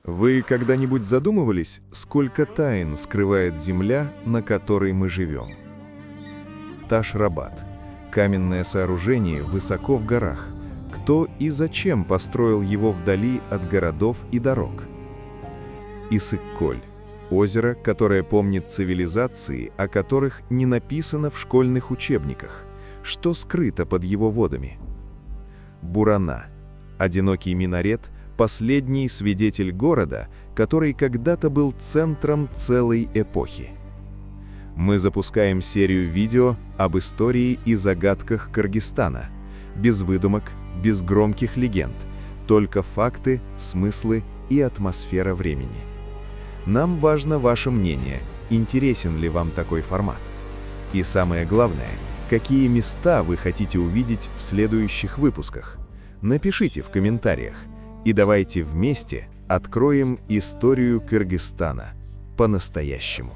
Вы когда-нибудь задумывались, сколько тайн скрывает земля, на которой мы живем? Таш-Рабат – каменное сооружение высоко в горах. Кто и зачем построил его вдали от городов и дорог? Иссык-Коль – озеро, которое помнит цивилизации, о которых не написано в школьных учебниках. Что скрыто под его водами? Бурана – одинокий минарет, последний свидетель города, который когда-то был центром целой эпохи. Мы запускаем серию видео об истории и загадках Кыргызстана. Без выдумок, без громких легенд, только факты, смыслы и атмосфера времени. Нам важно ваше мнение, интересен ли вам такой формат. И самое главное, какие места вы хотите увидеть в следующих выпусках. Напишите в комментариях. И давайте вместе откроем историю Кыргызстана по-настоящему.